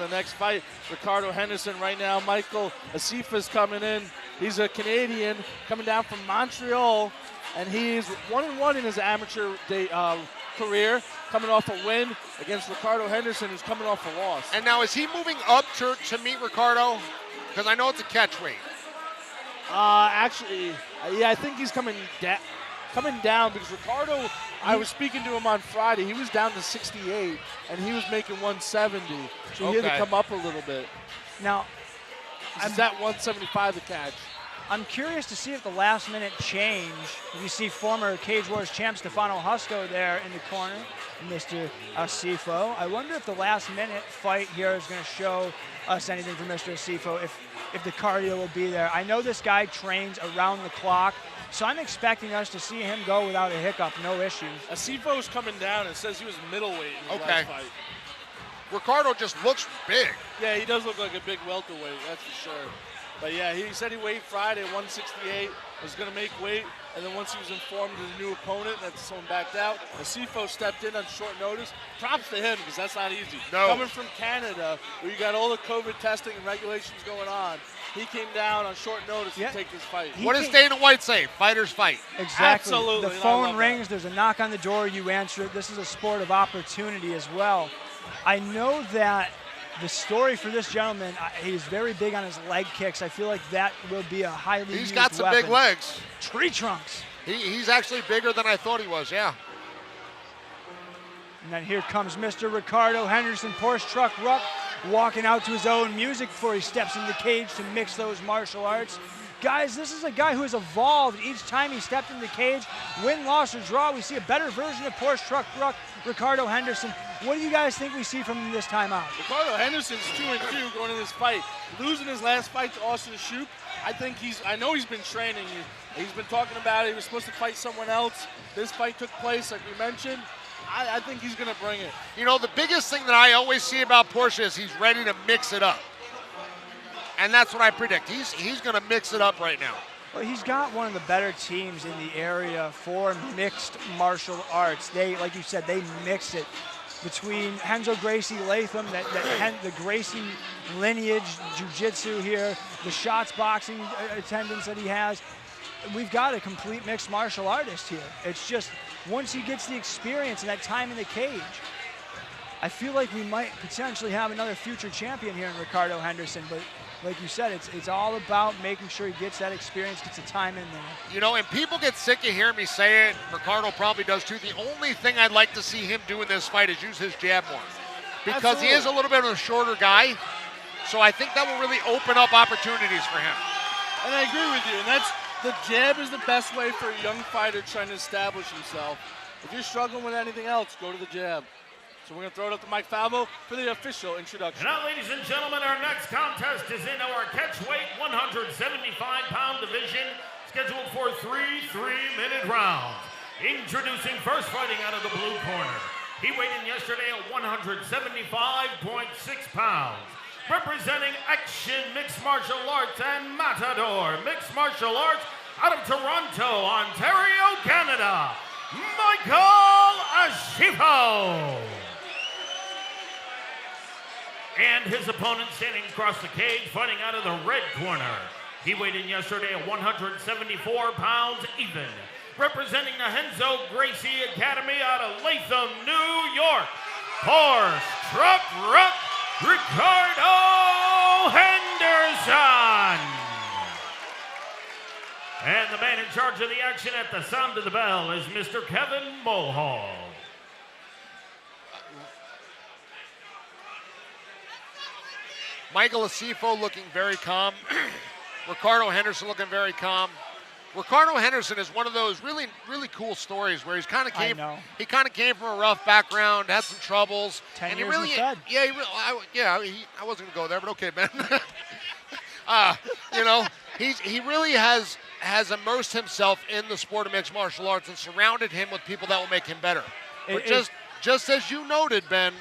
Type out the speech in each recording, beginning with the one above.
the next fight. Ricardo Henderson right now. Michael Asiffo coming in. He's a Canadian coming down from Montreal, and he's 1-1 in his amateur career, coming off a win against Ricardo Henderson, who's coming off a loss. And now, is he moving up to meet Ricardo? Because I know it's a catchweight. Actually, yeah, I think he's coming down because Ricardo, I was speaking to him on Friday, he was down to 68, and he was making 170. So he had to come up a little bit. Now, Is at 175 the catch. I'm curious to see if the last-minute change, if you see former Cage Wars champ Stefano Husko there in the corner, Mr. Asiffo. I wonder if the last-minute fight here is going to show us anything from Mr. Asiffo, if the cardio will be there. I know this guy trains around the clock, so I'm expecting us to see him go without a hiccup, no issues. Asifo's coming down. It says he was middleweight in his last fight. Ricardo just looks big. Yeah, he does look like a big welterweight, that's for sure. But yeah, he said he weighed Friday 168, was going to make weight, and then once he was informed of the new opponent, that's someone backed out. Asiffo stepped in on short notice. Props to him, because that's not easy. No. Coming from Canada, where you got all the COVID testing and regulations going on, he came down on short notice to take this fight. What does Dana White say? Fighters fight. Exactly. Absolutely. The phone rings, there's a knock on the door, you answer it. This is a sport of opportunity as well. I know that the story for this gentleman, he's very big on his leg kicks. I feel like that will be a highly He's got some big legs. Tree trunks. He's actually bigger than I thought he was, yeah. And then here comes Mr. Ricardo Henderson, Porsche Truck Ruck, walking out to his own music before he steps in the cage to mix those martial arts. Guys, this is a guy who has evolved each time he stepped in the cage. Win, loss, or draw, we see a better version of Porsche Truck Ruck, Ricardo Henderson. What do you guys think we see from him this time out? Ricardo Henderson's 2-2 going in this fight. Losing his last fight to Austin Shoup. I know he's been training. He's been talking about it. He was supposed to fight someone else. This fight took place, like we mentioned. I think he's going to bring it. You know, the biggest thing that I always see about Porsche is he's ready to mix it up. And that's what I predict. He's going to mix it up right now. Well, he's got one of the better teams in the area for mixed martial arts. They, like you said, they mix it between Renzo Gracie Latham, the Gracie lineage, jiu-jitsu here, the shots boxing attendance that he has. We've got a complete mixed martial artist here. It's just once he gets the experience and that time in the cage, I feel like we might potentially have another future champion here in Ricardo Henderson, but like you said, it's all about making sure he gets that experience, gets the time in there. You know, and people get sick of hearing me say it. Ricardo probably does too. The only thing I'd like to see him do in this fight is use his jab more. Because he is a little bit of a shorter guy. So I think that will really open up opportunities for him. And I agree with you. And the jab is the best way for a young fighter trying to establish himself. If you're struggling with anything else, go to the jab. So we're going to throw it up to Mike Falvo for the official introduction. Now, ladies and gentlemen, our next contest is in our catchweight 175-pound division, scheduled for 3 3-minute rounds. Introducing first, fighting out of the blue corner. He weighed in yesterday at 175.6 pounds. Representing Action Mixed Martial Arts and Matador Mixed Martial Arts out of Toronto, Ontario, Canada, Michael Asiffo. And his opponent standing across the cage, fighting out of the red corner. He weighed in yesterday at 174 pounds even. Representing the Renzo Gracie Academy out of Latham, New York, Porsche Truck Ruck, Ricardo Henderson. And the man in charge of the action at the sound of the bell is Mr. Kevin Mulhall. Michael Asiffo looking very calm. Ricardo Henderson looking very calm. Ricardo Henderson is one of those really, really cool stories where he kind of came from a rough background, had some troubles. 10 and years he really, in the Fed. I wasn't gonna go there, but okay, man. You know, he really has immersed himself in the sport of mixed martial arts and surrounded him with people that will make him better. But just as you noted, Ben,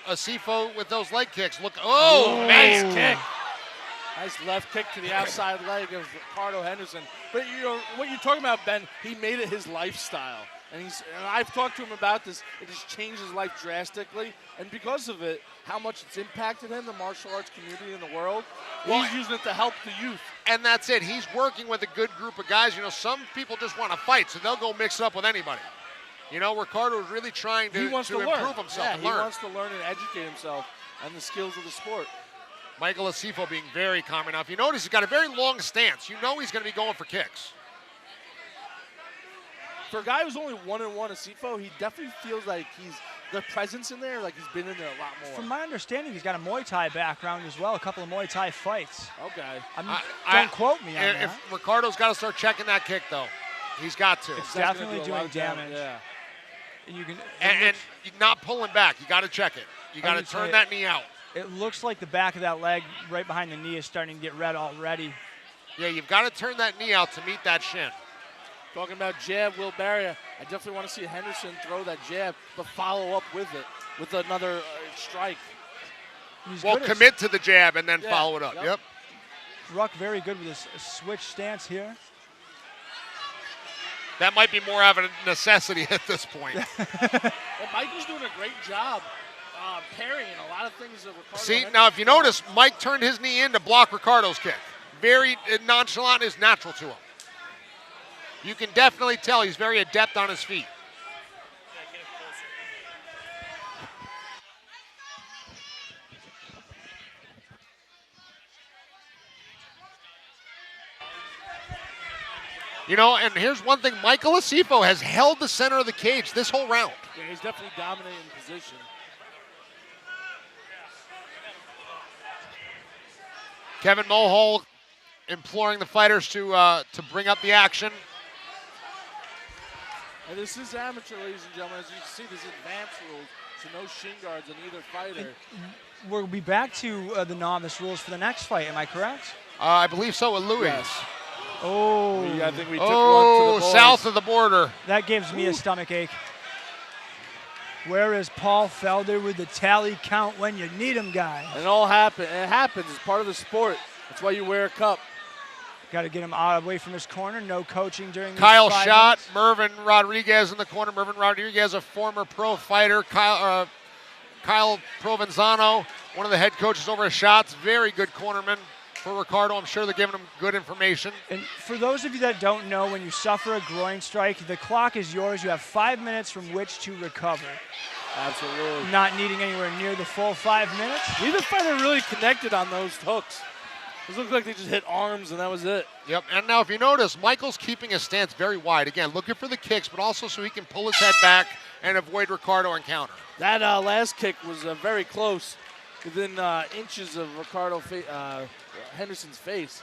Asiffo with those leg kicks. Look, nice kick. Nice left kick to the outside leg of Ricardo Henderson. But you know what you're talking about, Ben, he made it his lifestyle. And I've talked to him about this. It has changed his life drastically. And because of it, how much it's impacted him, the martial arts community in the world, he's using it to help the youth. And that's it. He's working with a good group of guys. You know, some people just want to fight, so they'll go mix it up with anybody. You know, Ricardo is really trying to improve himself and learn. He wants to learn and educate himself on the skills of the sport. Michael Asiffo being very calm. Now, if you notice, he's got a very long stance. You know he's going to be going for kicks. For a guy who's only 1-1 Asiffo, he definitely feels like the presence in there, like he's been in there a lot more. From my understanding, he's got a Muay Thai background as well, a couple of Muay Thai fights. Okay. Don't quote me on that. If Ricardo's got to start checking that kick, though, he's got to. It's definitely doing damage. Yeah. And you can and you're not pulling back. You got to check it. You got to turn that knee out. It looks like the back of that leg right behind the knee is starting to get red already. Yeah, you've got to turn that knee out to meet that shin. Talking about jab, Will Barria, I definitely want to see Henderson throw that jab, but follow up with it, with another strike. Well, commit to the jab and then follow it up. Yep. Ruck very good with his switch stance here. That might be more of a necessity at this point. And Michael's doing a great job parrying a lot of things that Ricardo See, Henderson now if you notice, Mike turned his knee in to block Ricardo's kick. Very nonchalant is natural to him. You can definitely tell he's very adept on his feet. You know, and here's one thing. Michael Asiffo has held the center of the cage this whole round. Yeah, he's definitely dominating position. Kevin Mohol imploring the fighters to bring up the action. And this is amateur, ladies and gentlemen. As you can see, this is advanced rules, so no shin guards on either fighter. We'll be back to the novice rules for the next fight, am I correct? I believe so with Louis. Yes. Oh. I think we took one to the boys. South of the border. That gives me a stomach ache. Where is Paul Felder with the tally count when you need him, guy? And it all happens. It happens. It's part of the sport. That's why you wear a cup. Got to get him out away from his corner. No coaching during these Kyle 5 Schott, minutes. Mervin Rodriguez in the corner. Mervin Rodriguez, a former pro fighter. Kyle Provenzano, one of the head coaches over at Shots. Very good cornerman for Ricardo. I'm sure they're giving him good information. And for those of you that don't know, when you suffer a groin strike, the clock is yours. You have 5 minutes from which to recover. Absolutely. Not needing anywhere near the full 5 minutes. Neither fighter really connected on those hooks. It looked like they just hit arms and that was it. Yep, and now if you notice, Michael's keeping his stance very wide. Again, looking for the kicks, but also so he can pull his head back and avoid Ricardo and counter. That last kick was very close, within inches of Ricardo Henderson's face.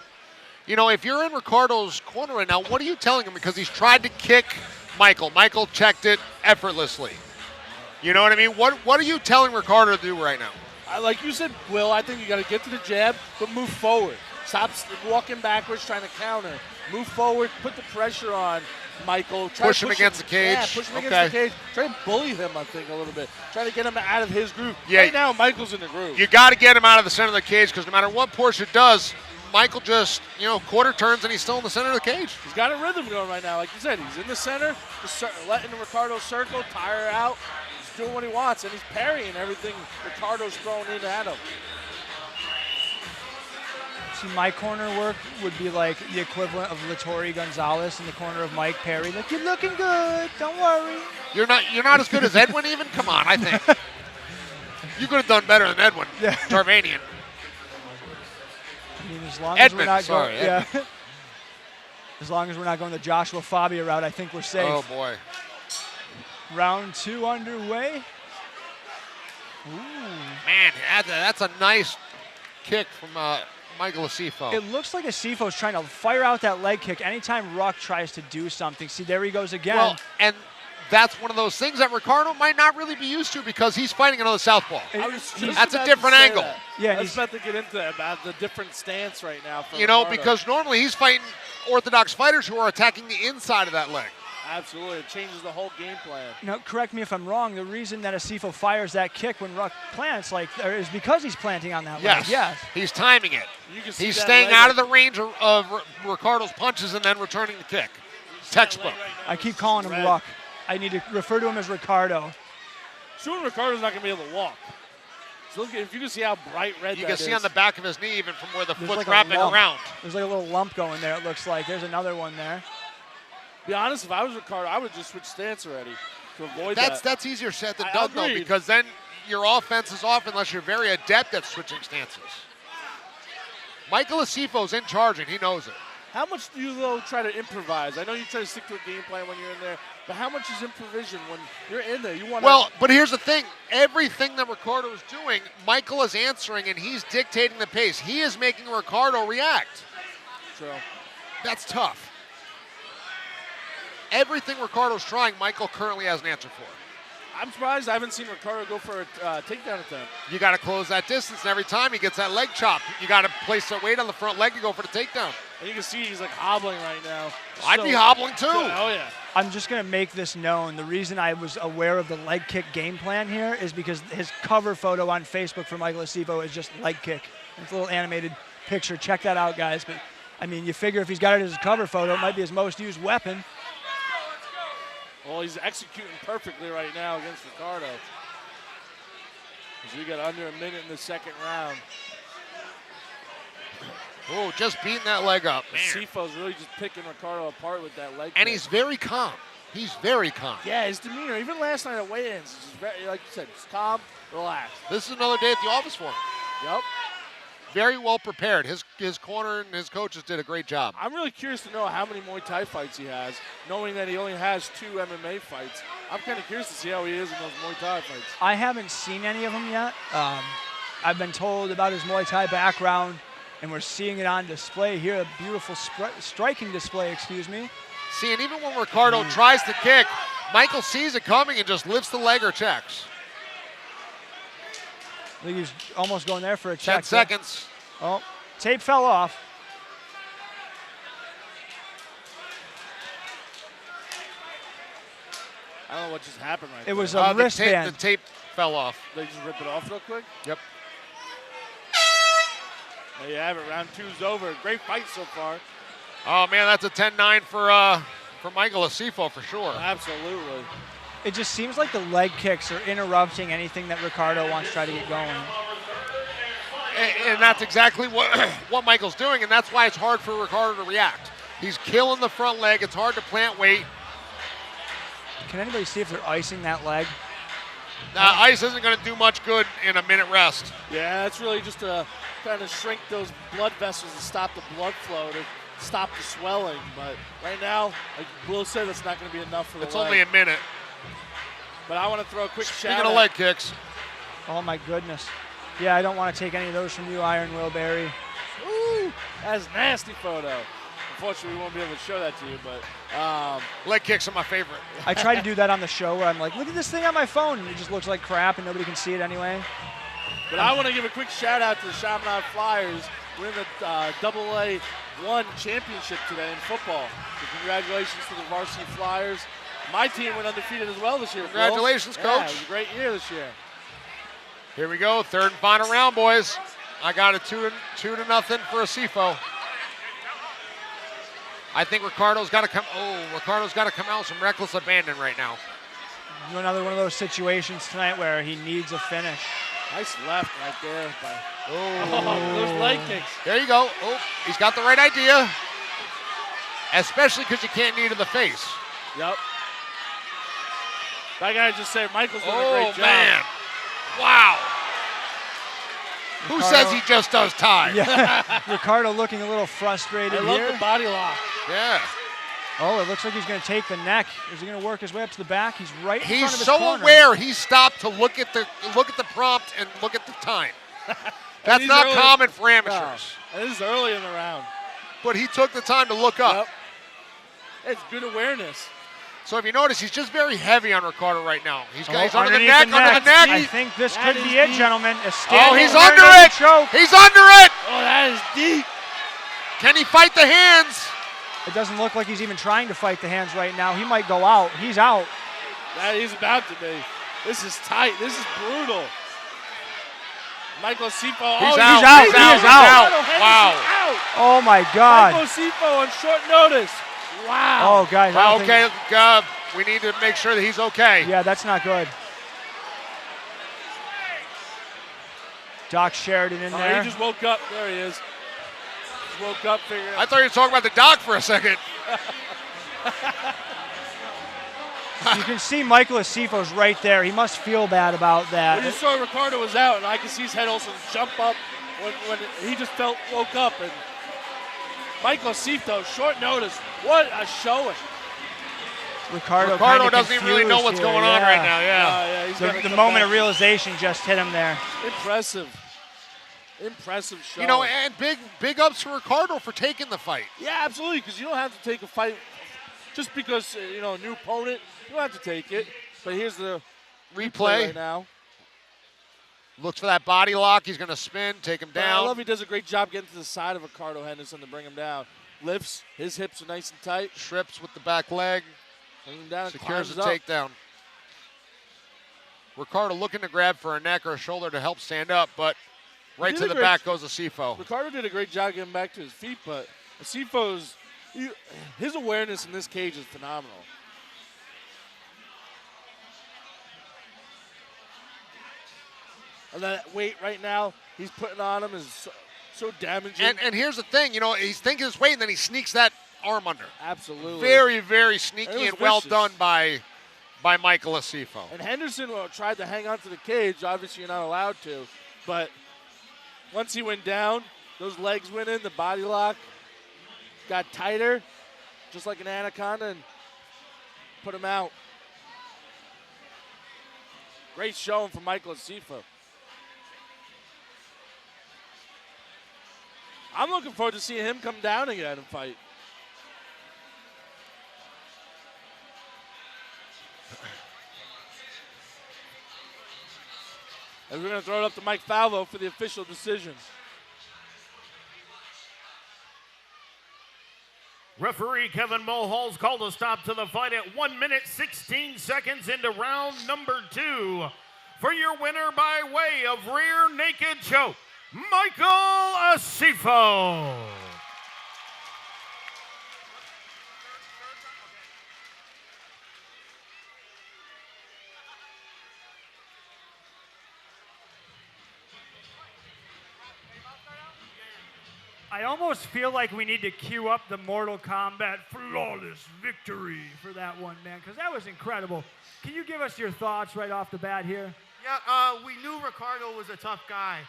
You know, if you're in Ricardo's corner right now, what are you telling him? Because he's tried to kick Michael. Michael checked it effortlessly. You know what I mean? What are you telling Ricardo to do right now? Like you said, Will, I think you got to get to the jab, but move forward. Stop walking backwards, trying to counter. Move forward, put the pressure on Michael. Push him against the cage. Yeah, push him against the cage. Try to bully him, I think, a little bit. Try to get him out of his groove. Yeah. Right now, Michael's in the groove. You got to get him out of the center of the cage because no matter what Porsche does, Michael just, quarter turns and he's still in the center of the cage. He's got a rhythm going right now. Like you said, he's in the center, just letting Ricardo circle, tire out. Doing what he wants, and he's parrying everything Ricardo's throwing in at him. See, my corner work would be like the equivalent of Lattori Gonzalez in the corner of Mike Perry. Like, you're looking good, don't worry. You're not as good as Edwin even? Come on, I think. You could have done better than Edwin, Tarvanian. I mean, as long as we're not sorry, going, yeah. As long as we're not going the Joshua Fabia route, I think we're safe. Oh boy. Round 2 underway. Ooh. Man, that's a nice kick from Michael Asiffo. It looks like Asiffo's trying to fire out that leg kick anytime Ruck tries to do something. See, there he goes again. Well, and that's one of those things that Ricardo might not really be used to because he's fighting another southpaw. That's a different angle. That. Yeah, I was about to get into that, about the different stance right now. For Ricardo. Ricardo. Because normally he's fighting orthodox fighters who are attacking the inside of that leg. Absolutely, it changes the whole game plan. Now, correct me if I'm wrong. The reason that Asiffo fires that kick when Ruck plants is because he's planting on that leg. Yes, he's timing it. You can see he's that staying leg out of the range of Ricardo's punches and then returning the kick. Textbook. I keep calling him Ruck. I need to refer to him as Ricardo. Soon Ricardo's not going to be able to walk. So look, if you can see how bright red You that can see is. on the back of his knee even from where the There's foot's like a wrapping lump. around. There's like a little lump going there, it looks like. There's another one there. Be honest, if I was Ricardo, I would just switch stance already to avoid that. That's easier said than I done, though, agreed. because then your offense is off unless you're very adept at switching stances. Michael Asiffo's in charge, and he knows it. How much do you, though, try to improvise? I know you try to stick to a game plan when you're in there, but how much is improvisation when you're in there? You want Well, but here's the thing. Everything that Ricardo is doing, Michael is answering, and he's dictating the pace. He is making Ricardo react. So, That's tough. Everything Ricardo's trying, Michael currently has an answer for. I'm surprised I haven't seen Ricardo go for a takedown attempt. You got to close that distance, and every time he gets that leg chop, you got to place that weight on the front leg and go for the takedown. And you can see he's like hobbling right now. I'd be hobbling too. Oh, yeah. I'm just going to make this known. The reason I was aware of the leg kick game plan here is because his cover photo on Facebook for Michael Asiffo is just leg kick. It's a little animated picture. Check that out, guys. But, I mean, you figure if he's got it as a cover photo, it might be his most used weapon. Well, he's executing perfectly right now against Ricardo. As we got under a minute in the second round. Oh, just beating that leg up. Asifo's really just picking Ricardo apart with that leg And kick. he's very calm. He's very calm. Yeah, his demeanor, even last night at weigh-ins, is just very, like you said, just calm, relaxed. This is another day at the office for him. Yep. Very well prepared. His corner and his coaches did a great job. I'm really curious to know how many Muay Thai fights he has, knowing that he only has 2 MMA fights. I'm kind of curious to see how he is in those Muay Thai fights. I haven't seen any of them yet. I've been told about his Muay Thai background, and we're seeing it on display here, a beautiful striking display, excuse me. See, and even when Ricardo tries to kick, Michael sees it coming and just lifts the leg or checks. I think he's almost going there for a 10 check. seconds. Oh, tape fell off. I don't know what just happened right It there. was a wristband. The tape fell off. They just rip it off real quick. Yep. There you have it. Round 2's over. Great fight so far. Oh, man, that's a 10-9 for Michael Asiffo for sure. Absolutely. It just seems like the leg kicks are interrupting anything that Ricardo wants to try to get going. And that's exactly what Michael's doing, and that's why it's hard for Ricardo to react. He's killing the front leg. It's hard to plant weight. Can anybody see if they're icing that leg? Ice isn't going to do much good in a minute rest. Yeah, that's really just to kind of shrink those blood vessels and stop the blood flow to stop the swelling. But right now, like Will said, that's not going to be enough for the It's leg. only a minute. But I want to throw a quick shout Speaking of leg kicks. Oh, my goodness. Yeah, I don't want to take any of those from you, Iron Will Berry. Ooh, that's a nasty photo. Unfortunately, we won't be able to show that to you, but Leg kicks are my favorite. I tried to do that on the show where I'm like, look at this thing on my phone, and it just looks like crap, and nobody can see it anyway. But I want to give a quick shout out to the Chaminade Flyers. We're in the AA1 championship today in football. So congratulations to the varsity Flyers. My team went undefeated as well this year. Congratulations, Phil. Coach. Yeah, it was a great year this year. Here we go, third and final round, boys. I got a 2-0 for Asiffo. I think Ricardo's got to come. Oh, Ricardo's got to come out with some reckless abandon right now. Another one of those situations tonight where he needs a finish. Nice left right there. Oh, Those leg kicks. There you go. Oh, he's got the right idea. Especially because you can't knee to the face. Yep. I gotta just say, Michael's doing a Oh, great job. man. Wow. Who Ricardo- says he just does time? Yeah, Ricardo looking a little frustrated I love here. the body lock. Yeah. Oh, it looks like he's going to take the neck. Is he going to work his way up to the back? He's right in front He's of his so corner. aware he stopped to look at the prompt and look at the time. That's he's not early- common for No. amateurs. And this is early in the round. But he took the time to look up. Yep. It's good awareness. So if you notice, he's just very heavy on Ricardo right now. He's under the underneath neck, under the neck. I think this That could is be it, deep. gentlemen. A Oh, standing he's rear under naked it. choke. He's under it. Oh, that is deep. Can he fight the hands? It doesn't look like he's even trying to fight the hands right now. He might go out. He's out. That he's about to be. This is tight. This is brutal. Michael Asiffo. He's oh, out. He's out. He's He out. is He's out. Henderson Wow. out. Oh, my God. Michael Asiffo on short notice. Wow. Oh, guys. I Wow, don't think- okay, We need to make sure that he's okay. Yeah, that's not good. Doc Sheridan in there. He just woke up. There he is. Just woke up, figuring out. I thought you were talking about the doc for a second. You can see Michael Asiffo's right there. He must feel bad about that. We just saw Ricardo was out, and I could see his head also jump up when he just woke up. And Michael Asiffo, short notice. What a showing. Ricardo doesn't even really know what's going on right now. Yeah. The moment of realization just hit him there. Impressive show. You know, and big ups to Ricardo for taking the fight. Yeah, absolutely, because you don't have to take a fight just because, a new opponent. You don't have to take it. But here's the replay right now. Looks for that body lock. He's going to spin, take him down. I love he does a great job getting to the side of Ricardo Henderson to bring him down. Lifts. His hips are nice and tight. Trips with the back leg. Bring him down. Secures the takedown. Ricardo looking to grab for a neck or a shoulder to help stand up, but right to the back goes Asiffo. Ricardo did a great job getting back to his feet, but Asiffo's his awareness in this cage is phenomenal. And that weight right now he's putting on him is so damaging. And here's the thing, he's thinking his weight, and then he sneaks that arm under. Absolutely. Very, very sneaky and well done by Michael Asiffo. And Henderson tried to hang on to the cage. Obviously, you're not allowed to. But once he went down, those legs went in, the body lock got tighter, just like an anaconda, and put him out. Great showing from Michael Asiffo. I'm looking forward to seeing him come down again and fight. And we're going to throw it up to Mike Falvo for the official decision. Referee Kevin Mulhall's called a stop to the fight at 1 minute 16 seconds into round number 2. For your winner by way of rear naked choke, Michael Asiffo. I almost feel like we need to cue up the Mortal Kombat flawless victory for that one, man, because that was incredible. Can you give us your thoughts right off the bat here? Yeah, we knew Ricardo was a tough guy,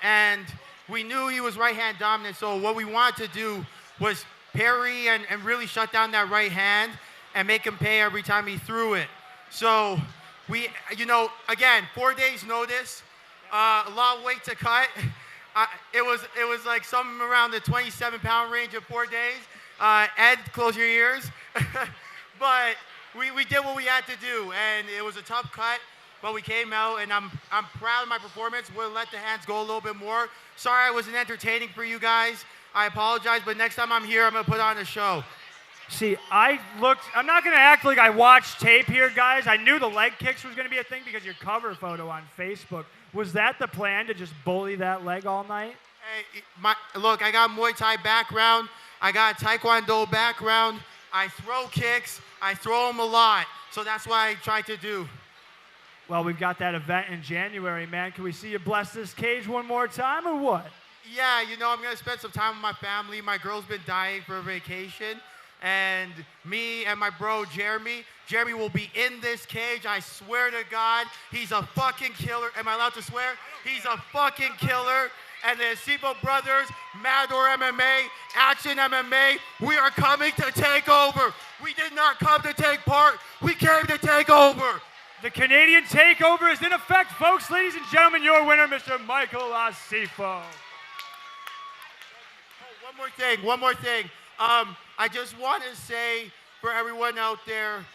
and we knew he was right-hand dominant, so what we wanted to do was parry and really shut down that right hand and make him pay every time he threw it. So we, again, 4 days notice, a lot of weight to cut. It was like something around the 27-pound range in 4 days. Ed, close your ears. But we did what we had to do, and it was a tough cut, but we came out, and I'm proud of my performance. We'll let the hands go a little bit more. Sorry I wasn't entertaining for you guys. I apologize, but next time I'm here, I'm going to put on a show. See, I'm not going to act like I watched tape here, guys. I knew the leg kicks was going to be a thing because your cover photo on Facebook. Was that the plan, to just bully that leg all night? Hey, look, I got Muay Thai background. I got Taekwondo background. I throw kicks. I throw them a lot. So that's what I tried to do. Well, we've got that event in January, man. Can we see you bless this cage one more time or what? Yeah, I'm going to spend some time with my family. My girl's been dying for a vacation. And me and my bro, Jeremy will be in this cage. I swear to God, he's a fucking killer. Am I allowed to swear? He's a fucking killer. And the Asiffo brothers, Matador MMA, Action MMA, we are coming to take over. We did not come to take part. We came to take over. The Canadian takeover is in effect, folks. Ladies and gentlemen, your winner, Mr. Michael Asiffo. Oh, one more thing. I just want to say for everyone out there,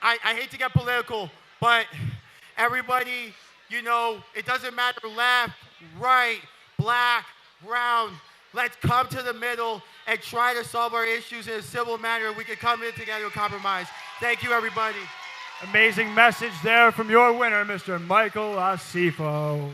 I hate to get political, but everybody, it doesn't matter left, right, black, brown. Let's come to the middle and try to solve our issues in a civil manner. We can come in together and compromise. Thank you, everybody. Amazing message there from your winner, Mr. Michael Asiffo.